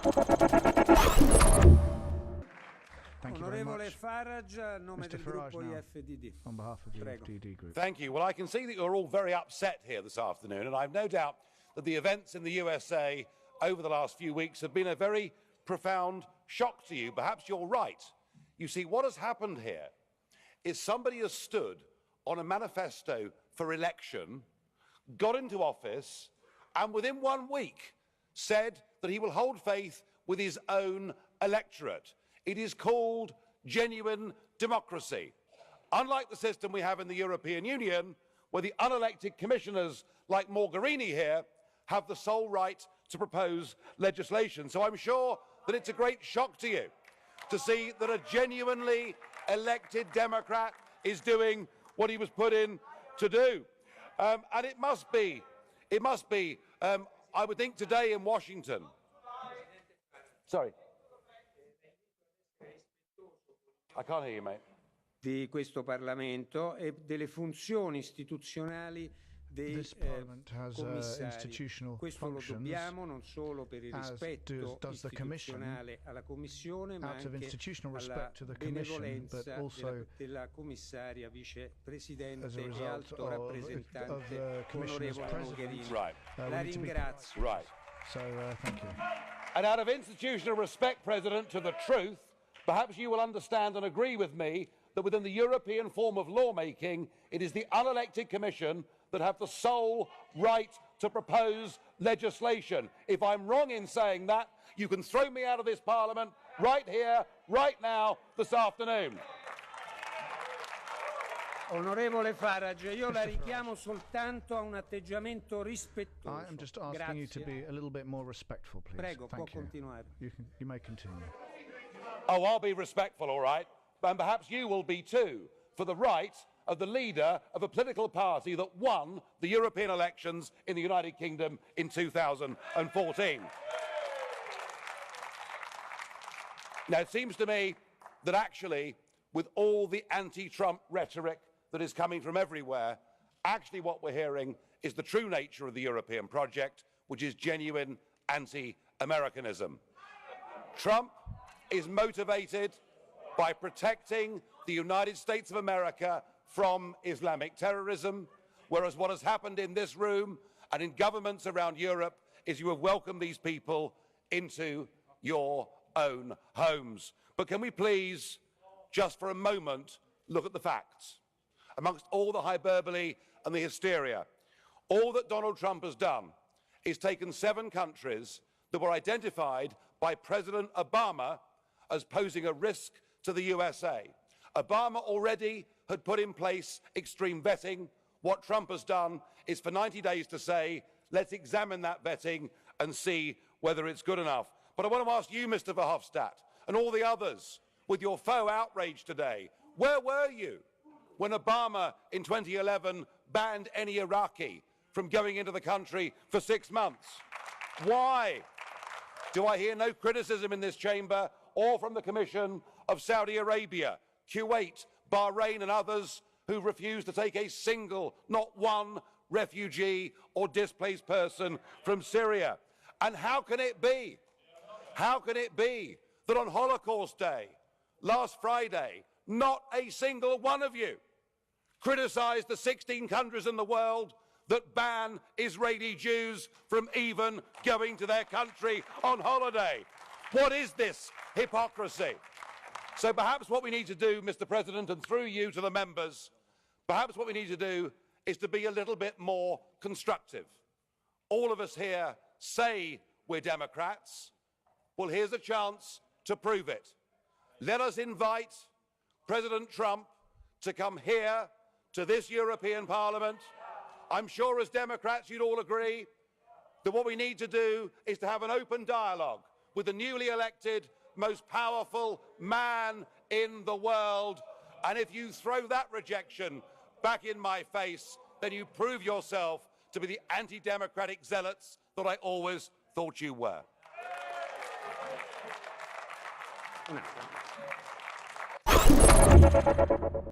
Thank you very much. Farage, a nome Mr. del Farage gruppo now, EFDD. on behalf of the Prego. FDD group. Thank you. Well, I can see that you're all very upset here this afternoon, and I've no doubt that the events in the USA over the last few weeks have been a very profound shock to you. Perhaps you're right. You see, what has happened here is somebody has stood on a manifesto for election, got into office, and within 1 week said that he will hold faith with his own electorate. It is called genuine democracy. Unlike the system we have in the European Union, where the unelected commissioners like Mogherini here have the sole right to propose legislation. So I'm sure that it's a great shock to you to see that a genuinely elected Democrat is doing what he was put in to do. And it must be, I would think today in Washington. Sorry. I can't hear you, mate. Di questo Parlamento e delle funzioni istituzionali dei This Parliament has commissari. institutional Questo lo functions, dobbiamo non solo per il as rispetto does the Commission, istituzionale alla Commissione, ma out of anche institutional alla respect to the Commission, benevolenza but also della commissaria vicepresidente as a e result alto of rappresentante the Commissioner's onorevole president. Mogherini. Right. we La need to be- ringrazio. Right. So thank you. And out of institutional respect, President, to the truth, perhaps you will understand and agree with me that within the European form of lawmaking, it is the unelected Commission that have the sole right to propose legislation. If I'm wrong in saying that, you can throw me out of this Parliament right here, right now, this afternoon. Onorevole Farage, io la richiamo soltanto a un atteggiamento rispettoso. I am just asking you to be a little bit more respectful, please. Prego, può Thank you. continuare. You may continue. Oh, I'll be respectful, all right, and perhaps you will be too, for the right of the leader of a political party that won the European elections in the United Kingdom in 2014. Now, it seems to me that actually, with all the anti-Trump rhetoric that is coming from everywhere, actually what we're hearing is the true nature of the European project, which is genuine anti-Americanism. Trump is motivated by protecting the United States of America from Islamic terrorism, whereas what has happened in this room and in governments around Europe is you have welcomed these people into your own homes. But can we please, just for a moment, look at the facts? Amongst all the hyperbole and the hysteria, all that Donald Trump has done is taken 7 countries that were identified by President Obama as posing a risk to the USA. Obama already had put in place extreme vetting. What Trump has done is for 90 days to say, let's examine that vetting and see whether it's good enough. But I want to ask you, Mr. Verhofstadt, and all the others, with your faux outrage today, where were you when Obama in 2011 banned any Iraqi from going into the country for 6 months? Why do I hear no criticism in this chamber or from the Commission of Saudi Arabia, Kuwait, Bahrain and others who refuse to take a single, not one, refugee or displaced person from Syria? And how can it be that on Holocaust Day, last Friday, not a single one of you criticised the 16 countries in the world that ban Israeli Jews from even going to their country on holiday? What is this hypocrisy? So perhaps what we need to do, Mr. President, and through you to the members, perhaps what we need to do is to be a little bit more constructive. All of us here say we're Democrats. Well, here's a chance to prove it. Let us invite President Trump to come here to this European Parliament. I'm sure as Democrats you'd all agree that what we need to do is to have an open dialogue with the newly elected, most powerful man in the world. And if you throw that rejection back in my face, then you prove yourself to be the anti-democratic zealots that I always thought you were.